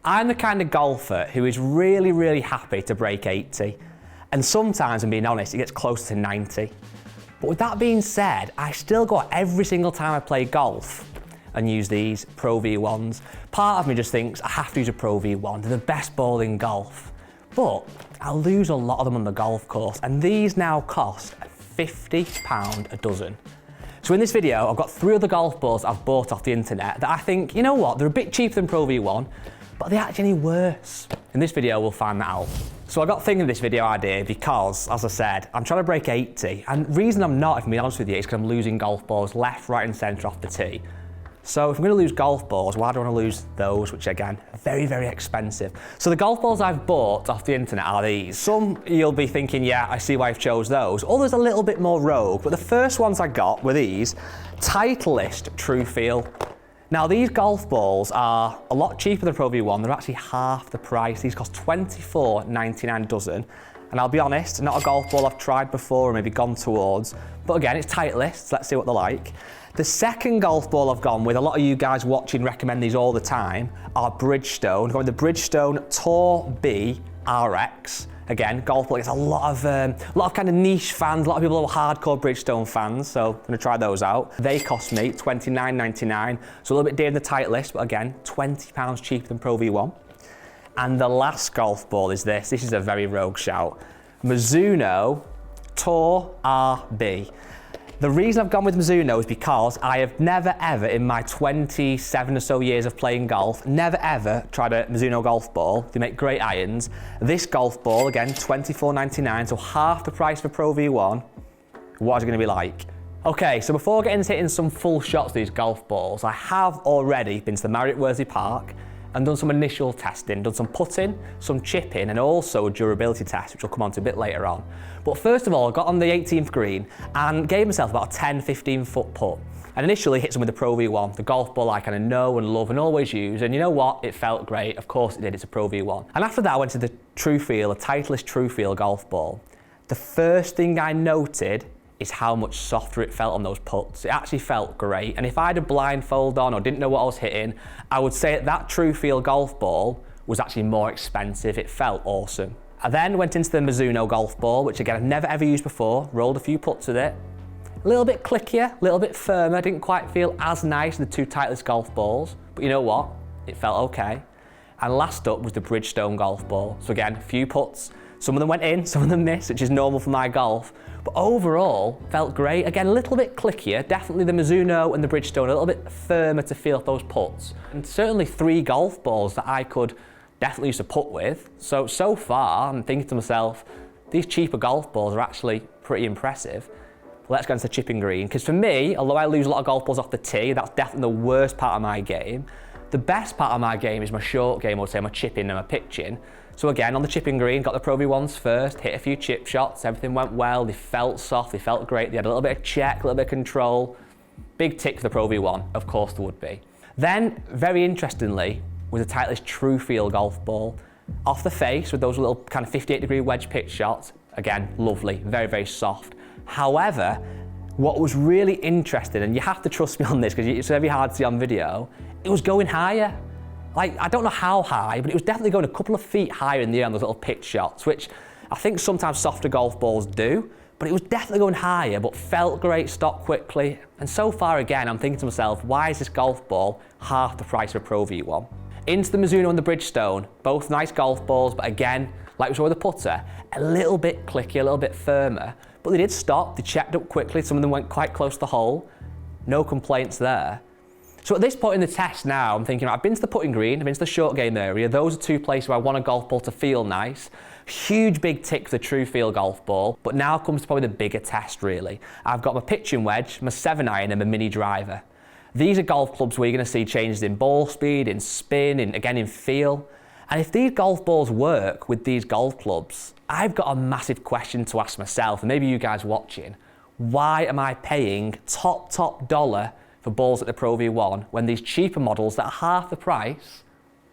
I'm the kind of golfer who is really, really happy to break 80. And sometimes, I'm being honest, it gets closer to 90. But with that being said, I still go out every single time I play golf and use these Pro V1s. Part of me just thinks I have to use a Pro V1, they're the best ball in golf. But I lose a lot of them on the golf course, and these now cost £50 a dozen. So in this video, I've got 3 other golf balls I've bought off the internet that I think, you know what, they're a bit cheaper than Pro V1, but are they actually any worse? In this video, we'll find that out. So I got thinking of this video idea because, as I said, I'm trying to break 80, and the reason I'm not, if I'm being honest with you, is because I'm losing golf balls left, right and centre off the tee. So if I'm going to lose golf balls, why do I want to lose those, which again, very, very expensive. So the golf balls I've bought off the internet are these. Some you'll be thinking, yeah, I see why I've chose those. Others a little bit more rogue, but the first ones I got were these Titleist True Feel. Now these golf balls are a lot cheaper than Pro V1, they're actually half the price. These cost $24.99 a dozen. And I'll be honest, not a golf ball I've tried before or maybe gone towards, but again, it's Titleist, so let's see what they're like. The second golf ball I've gone with, a lot of you guys watching recommend these all the time, are Bridgestone. I've got the Bridgestone Tour B RX. Again, golf ball gets a lot of kind of niche fans, a lot of people who are hardcore Bridgestone fans, so I'm gonna try those out. They cost me $29.99, so a little bit dearer than the Titleist, but again, £20 cheaper than Pro V1. And the last golf ball is this. This is a very rogue shout. Mizuno Tour RB. The reason I've gone with Mizuno is because I have never ever in my 27 or so years of playing golf, never ever tried a Mizuno golf ball. They make great irons. This golf ball, again, $24.99, so half the price for Pro V1. What is it going to be like? Okay, so before getting into hitting some full shots of these golf balls, I have already been to the Marriott Worsley Park and done some initial testing, done some putting, some chipping, and also a durability test, which I'll come on to a bit later on. But first of all, I got on the 18th green and gave myself about a 10-15 foot putt. And initially hit some with the Pro V1, the golf ball I kind of know and love and always use, and you know what, it felt great, of course it did, it's a Pro V1. And after that I went to the True Feel, a Titleist True Feel golf ball. The first thing I noted is how much softer it felt on those putts. It actually felt great, and if I had a blindfold on or didn't know what I was hitting, I would say that True Feel golf ball was actually more expensive. It felt awesome. I then went into the Mizuno golf ball, which again I've never ever used before, rolled a few putts with it. A little bit clickier, a little bit firmer, didn't quite feel as nice as the 2 Titleist golf balls, but you know what, it felt okay. And last up was the Bridgestone golf ball. So again, a few putts, some of them went in, some of them missed, which is normal for my golf. But overall, felt great. Again, a little bit clickier, definitely the Mizuno and the Bridgestone, a little bit firmer to feel those putts. And certainly 3 golf balls that I could definitely use to putt with. So far, I'm thinking to myself, these cheaper golf balls are actually pretty impressive. Let's go into the chipping green, because for me, although I lose a lot of golf balls off the tee, that's definitely the worst part of my game. The best part of my game is my short game, I would say, my chipping and my pitching. So again, on the chipping green, got the Pro V1s first, hit a few chip shots, everything went well, they felt soft, they felt great, they had a little bit of check, a little bit of control. Big tick for the Pro V1, of course there would be. Then, very interestingly, was a Titleist True Feel golf ball. Off the face with those little kind of 58-degree wedge pitch shots, again, lovely, very, very soft. However, what was really interesting, and you have to trust me on this because it's very hard to see on video, it was going higher. Like, I don't know how high, but it was definitely going a couple of feet higher in the air on those little pitch shots, which I think sometimes softer golf balls do, but it was definitely going higher, but felt great, stopped quickly. And so far, again, I'm thinking to myself, why is this golf ball half the price of a Pro V1? Into the Mizuno and the Bridgestone, both nice golf balls, but again, like we saw with the putter, a little bit clicky, a little bit firmer, but they did stop, they checked up quickly, some of them went quite close to the hole, no complaints there. So at this point in the test now, I'm thinking, I've been to the putting green, I've been to the short game area, those are 2 places where I want a golf ball to feel nice. Huge big tick for the True Feel golf ball, but now comes probably the bigger test really. I've got my pitching wedge, my 7-iron and my mini driver. These are golf clubs where you're going to see changes in ball speed, in spin, again in feel. And if these golf balls work with these golf clubs, I've got a massive question to ask myself, and maybe you guys watching. Why am I paying top dollar for balls at the Pro V1 when these cheaper models that are half the price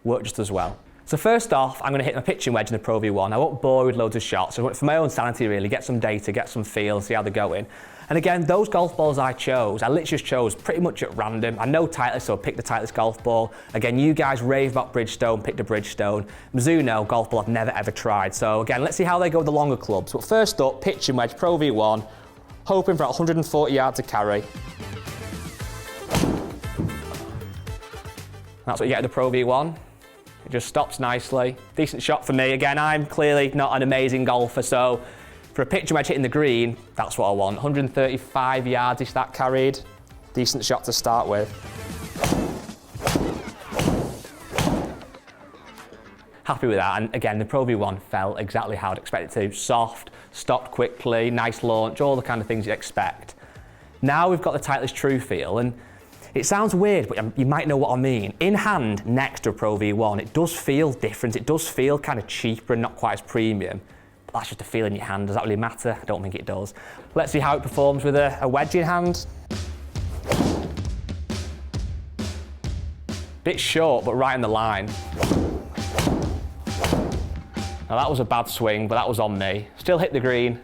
work just as well? So first off, I'm going to hit my pitching wedge in the Pro V1. I won't bore with loads of shots, so for my own sanity really, get some data, get some feel, see how they're going. And again, those golf balls I literally just chose pretty much at random. I know Titleist, so I picked the Titleist golf ball. Again, you guys rave about Bridgestone, picked a Bridgestone. Mizuno golf ball I've never ever tried. So again, let's see how they go with the longer clubs. But first up, pitching wedge, Pro V1, hoping for 140 yards to carry. That's what you get at the Pro V1. It just stops nicely. Decent shot for me. Again, I'm clearly not an amazing golfer, so for a pitching wedge hitting the green, that's what I want. 135 yards-ish that carried. Decent shot to start with. Happy with that, and again, the Pro V1 felt exactly how I'd expect it to. Soft, stopped quickly, nice launch, all the kind of things you'd expect. Now we've got the Titleist True Feel, and it sounds weird, but you might know what I mean. In hand, next to a Pro V1, it does feel different. It does feel kind of cheaper and not quite as premium. But that's just a feel in your hand. Does that really matter? I don't think it does. Let's see how it performs with a wedge in hand. Bit short, but right on the line. Now that was a bad swing, but that was on me. Still hit the green,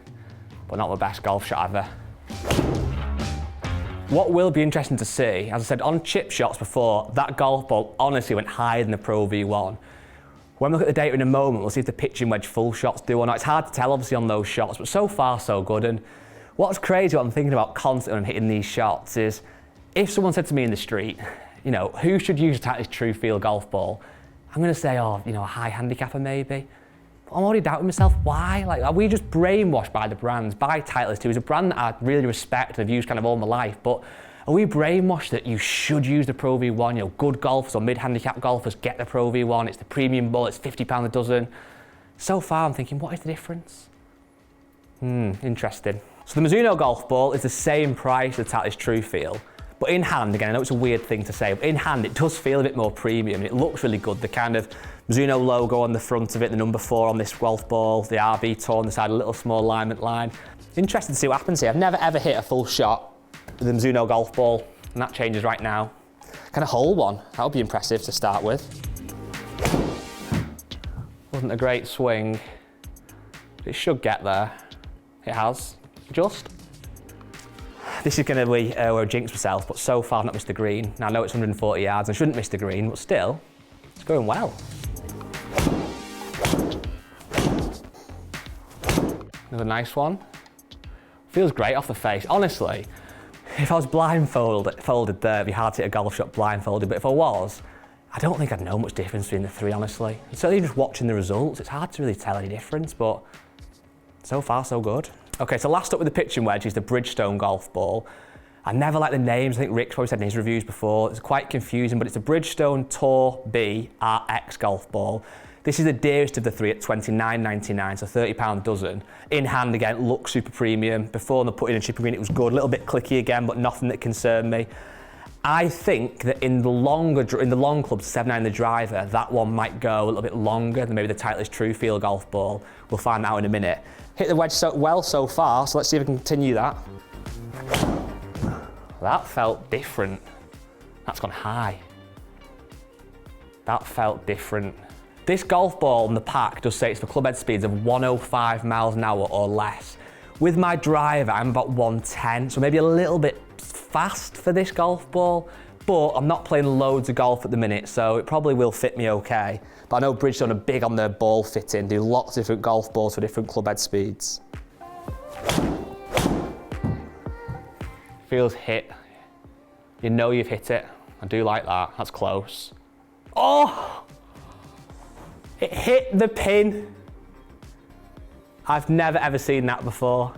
but not the best golf shot ever. What will be interesting to see, as I said, on chip shots before, that golf ball honestly went higher than the Pro V1. When we look at the data in a moment, we'll see if the pitching wedge full shots do or not. It's hard to tell, obviously, on those shots, but so far, so good. And what's crazy, what I'm thinking about constantly when I'm hitting these shots is, if someone said to me in the street, you know, who should use a Titleist True Feel golf ball? I'm going to say, oh, you know, a high handicapper maybe. I'm already doubting myself. Why? Like, are we just brainwashed by the brands, by Titleist, who is a brand that I really respect and have used kind of all my life, but are we brainwashed that you should use the Pro V1? You know, good golfers or mid-handicap golfers get the Pro V1. It's the premium ball. It's £50 a dozen. So far, I'm thinking, what is the difference? Interesting. So the Mizuno golf ball is the same price as the Titleist True Feel, but in hand, again, I know it's a weird thing to say, but in hand, it does feel a bit more premium. It looks really good. The kind of Mizuno logo on the front of it, the number 4 on this golf ball, the RB tour on the side, a little small alignment line. Interesting to see what happens here. I've never ever hit a full shot with the Mizuno golf ball, and that changes right now. Can I hold one? That would be impressive to start with. Wasn't a great swing, but it should get there. It has, just. This is going to be where I jinx myself, but so far I've not missed the green. Now I know it's 140 yards, I shouldn't miss the green, but still, it's going well. Another nice one. Feels great off the face. Honestly, if I was blindfolded there, it'd be hard to hit a golf shot blindfolded, but if I was, I don't think I'd know much difference between the three, honestly. Certainly just watching the results, it's hard to really tell any difference, but so far so good. Okay, so last up with the pitching wedge is the Bridgestone golf ball. I never like the names. I think Rick's probably said in his reviews before. It's quite confusing, but it's a Bridgestone Tour B RX golf ball. This is the dearest of the three at $29.99, so £30 a dozen. In hand again, looks super premium. Before the put in and chipping green, it was good. A little bit clicky again, but nothing that concerned me. I think that in the long clubs, 7-9 the driver, that one might go a little bit longer than maybe the Titleist True Feel golf ball. We'll find out in a minute. Hit the wedge well so far, so let's see if we can continue that. That felt different. That's gone high. That felt different. This golf ball on the pack does say it's for club head speeds of 105 miles an hour or less. With my driver, I'm about 110, so maybe a little bit fast for this golf ball, but I'm not playing loads of golf at the minute, so it probably will fit me okay. But I know Bridgestone are big on their ball fitting, do lots of different golf balls for different club head speeds. Feels hit. You know you've hit it. I do like that, that's close. Oh! It hit the pin. I've never ever seen that before.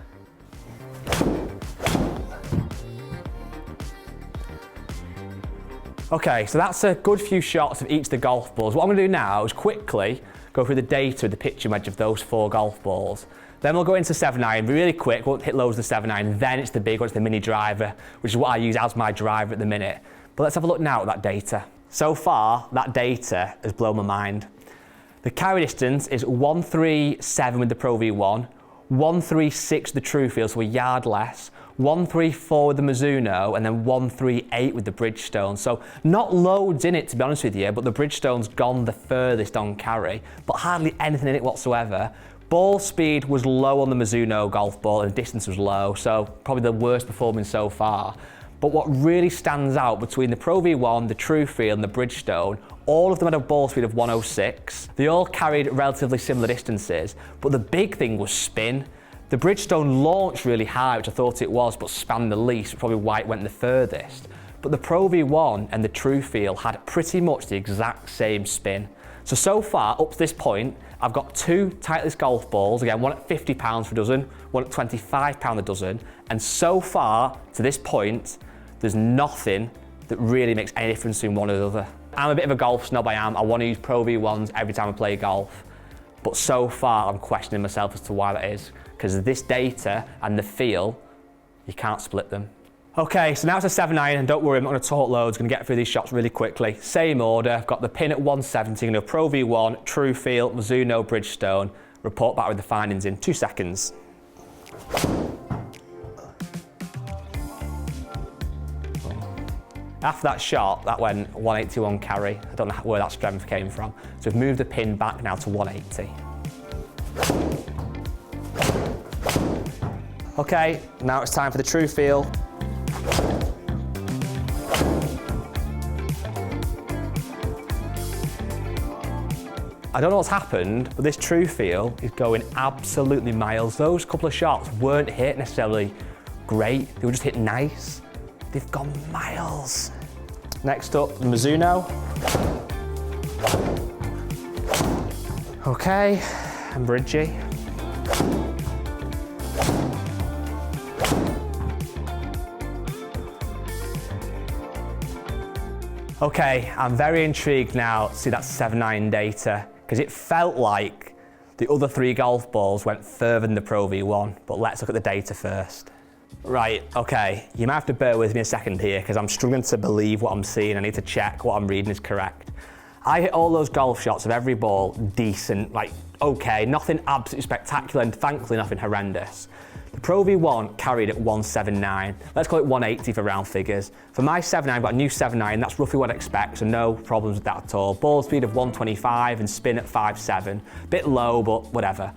Okay, so that's a good few shots of each of the golf balls. What I'm gonna do now is quickly go through the data of the pitching wedge of those 4 golf balls. Then we'll go into 7-9, really quick, won't hit loads of the 7-9, then it's the big one, it's the mini driver, which is what I use as my driver at the minute. But let's have a look now at that data. So far, that data has blown my mind. The carry distance is 137 with the Pro V1, 136 the True Feel, so a yard less, 134 with the Mizuno, and then 138 with the Bridgestone. So not loads in it, to be honest with you, but the Bridgestone's gone the furthest on carry, but hardly anything in it whatsoever. Ball speed was low on the Mizuno golf ball and distance was low, so probably the worst performing so far. But what really stands out between the Pro V1, the Truefield and the Bridgestone, all of them had a ball speed of 106. They all carried relatively similar distances, but the big thing was spin. The Bridgestone launched really high, which I thought it was, but spanned the least, probably why it went the furthest. But the Pro V1 and the Truefield had pretty much the exact same spin. So far, up to this point, I've got two Titleist golf balls, again, one at £50 for a dozen, one at £25 a dozen, and so far, to this point, there's nothing that really makes any difference between one or the other. I'm a bit of a golf snob, I am. I want to use Pro V1s every time I play golf, but so far, I'm questioning myself as to why that is, because this data and the feel, you can't split them. Okay, so now it's a 7-iron, and don't worry, I'm not going to talk loads, I'm going to get through these shots really quickly. Same order, I've got the pin at 170, going to Pro V1, Truefield, Mizuno, Bridgestone. Report back with the findings in 2 seconds. After that shot, that went 181 carry. I don't know where that strength came from. So we've moved the pin back now to 180. Okay, now it's time for the Truefield. I don't know what's happened, but this Truefield is going absolutely miles. Those couple of shots weren't hit necessarily great, they were just hit nice. They've gone miles. Next up, the Mizuno. Okay, and Bridgie. Okay, I'm very intrigued now to see that 7-iron data, because it felt like the other 3 golf balls went further than the Pro V1, but let's look at the data first. Right, okay, you might have to bear with me a second here, because I'm struggling to believe what I'm seeing. I need to check what I'm reading is correct. I hit all those golf shots of every ball decent, like okay, nothing absolutely spectacular, and thankfully nothing horrendous. The Pro V1 carried at 179. Let's call it 180 for round figures. For my 7-iron, I've got a new 7-iron, that's roughly what I expect, so no problems with that at all. Ball speed of 125 and spin at 5.7. Bit low, but whatever.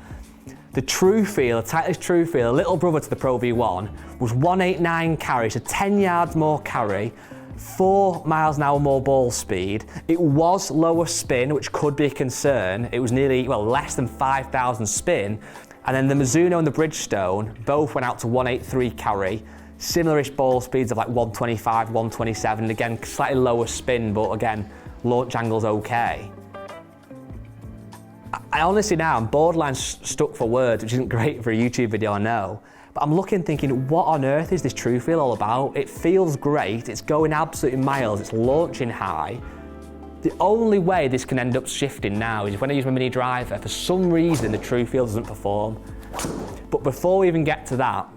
The Truefield, the Titleist Truefield, a little brother to the Pro V1, was 189 carry, so 10 yards more carry, 4 miles an hour more ball speed. It was lower spin, which could be a concern. It was nearly, well, less than 5,000 spin. And then the Mizuno and the Bridgestone both went out to 183 carry, similar-ish ball speeds of like 125, 127, again, slightly lower spin, but again, launch angle's okay. I honestly now, I'm borderline stuck for words, which isn't great for a YouTube video, I know. But I'm looking thinking, what on earth is this Truefield all about? It feels great, it's going absolutely miles, it's launching high. The only way this can end up shifting now is when I use my mini driver. For some reason, the Truefield doesn't perform. But before we even get to that,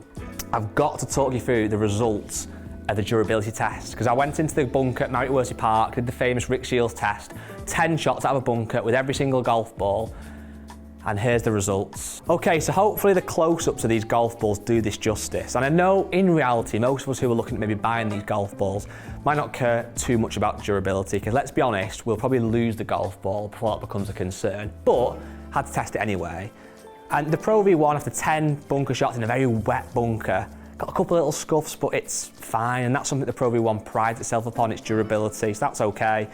I've got to talk you through the results of the durability test, because I went into the bunker at Marriott Worsley Park, did the famous Rick Shields test, 10 shots out of a bunker with every single golf ball, and here's the results. Okay, so hopefully the close-ups of these golf balls do this justice. And I know in reality, most of us who are looking at maybe buying these golf balls might not care too much about durability, because let's be honest, we'll probably lose the golf ball before that becomes a concern, but had to test it anyway. And the Pro V1, after 10 bunker shots in a very wet bunker, got a couple of little scuffs, but it's fine, and that's something the Pro V1 prides itself upon, its durability, so that's okay.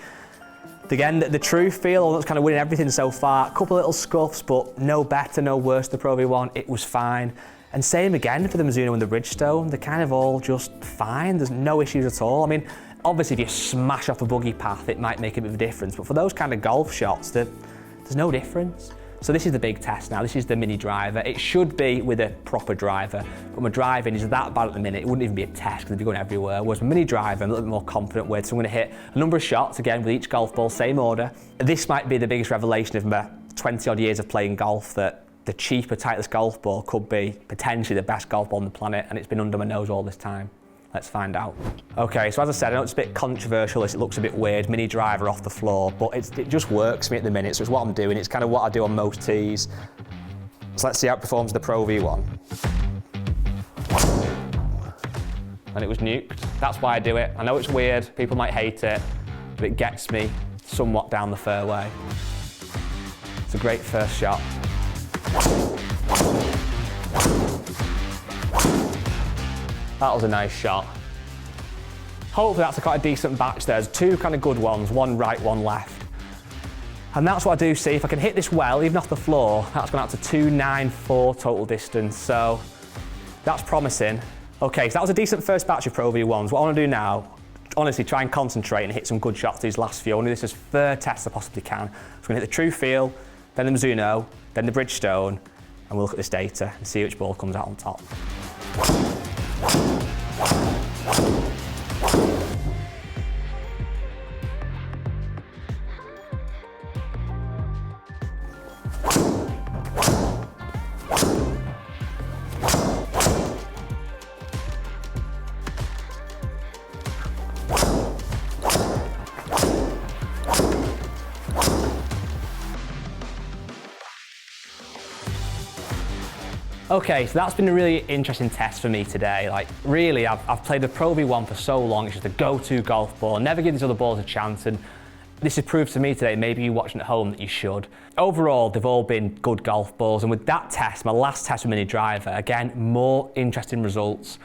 Again, the Truefield, that's kind of winning everything so far. A couple of little scuffs, but no better, no worse than the Pro V1, it was fine. And same again for the Mizuno and the Bridgestone, they're kind of all just fine, there's no issues at all. I mean, obviously if you smash off a buggy path, it might make a bit of a difference, but for those kind of golf shots, there's no difference. So this is the big test now, this is the mini driver. It should be with a proper driver, but my driving is that bad at the minute, it wouldn't even be a test because it'd be going everywhere. Whereas my mini driver, I'm a little bit more confident with, so I'm going to hit a number of shots, again with each golf ball, same order. This might be the biggest revelation of my 20 odd years of playing golf, that the cheaper Titleist golf ball could be potentially the best golf ball on the planet, and it's been under my nose all this time. Let's find out. Okay, so as I said, I know it's a bit controversial, it looks a bit weird, mini driver off the floor, but it just works for me at the minute, so it's what I'm doing. It's kind of what I do on most tees. So let's see how it performs the Pro V1. and it was nuked. That's why I do it. I know it's weird, people might hate it, but it gets me somewhat down the fairway. It's a great first shot. That was a nice shot. Hopefully that's quite a decent batch there. There's two kind of good ones, one right, one left. And that's what I do see. If I can hit this well, even off the floor, that's gone out to 294 total distance. So that's promising. Okay, so that was a decent first batch of Pro V1s. What I want to do now, honestly, try and concentrate and hit some good shots these last few. I want to do this as fair test as I possibly can. So I'm going to hit the True Feel, then the Mizuno, then the Bridgestone, and we'll look at this data and see which ball comes out on top. Okay, so that's been a really interesting test for me today. Like, really, I've played the Pro V1 for so long, it's just a go-to golf ball. Never give these other balls a chance, and this has proved to me today, maybe you watching at home, that you should. Overall, they've all been good golf balls, and with that test, my last test with mini driver, again, more interesting results.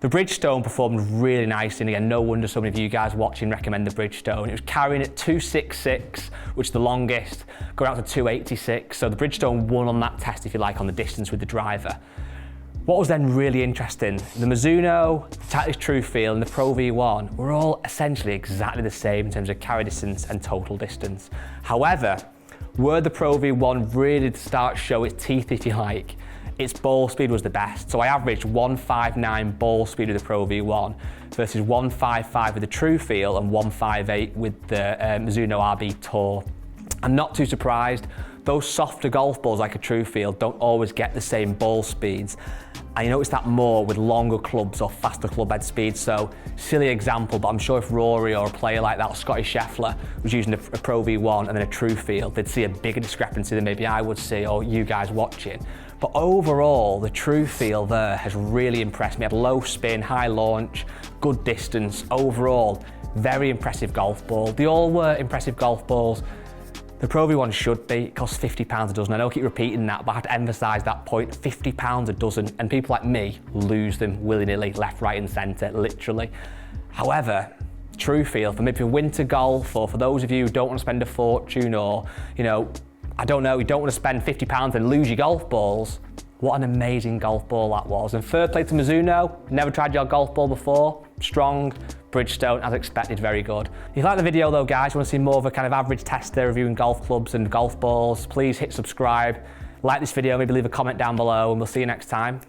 The Bridgestone performed really nicely, and again, no wonder so many of you guys watching recommend the Bridgestone. It was carrying at 266, which is the longest, going out to 286. So the Bridgestone won on that test, if you like, on the distance with the driver. What was then really interesting, the Mizuno, Titleist True Feel, and the Pro V1 were all essentially exactly the same in terms of carry distance and total distance. However, where the Pro V1 really did start to show its teeth, if you like, its ball speed was the best. So I averaged 159 ball speed with the Pro V1 versus 155 with the True Feel and 158 with the Mizuno RB Tour. I'm not too surprised. Those softer golf balls like a True Feel don't always get the same ball speeds. And you notice that more with longer clubs or faster club head speeds. So, silly example, but I'm sure if Rory or a player like that, or Scotty Scheffler, was using a Pro V1 and then a True Feel, they'd see a bigger discrepancy than maybe I would see, or you guys watching. But overall, the True Feel there has really impressed me. It had low spin, high launch, good distance. Overall, very impressive golf ball. They all were impressive golf balls. The Pro V1 should be. It costs £50 a dozen. I know I keep repeating that, but I have to emphasise that point. £50 a dozen, and people like me lose them willy-nilly, left, right and centre, literally. However, True Feel, for maybe for winter golf, or for those of you who don't want to spend a fortune, or, you know, I don't know, you don't want to spend £50 and lose your golf balls, what an amazing golf ball that was. And third play to Mizuno, never tried your golf ball before, strong. Bridgestone, as expected, very good. If you like the video though, guys, you want to see more of a kind of average tester reviewing golf clubs and golf balls, please hit subscribe, like this video, maybe leave a comment down below, and we'll see you next time.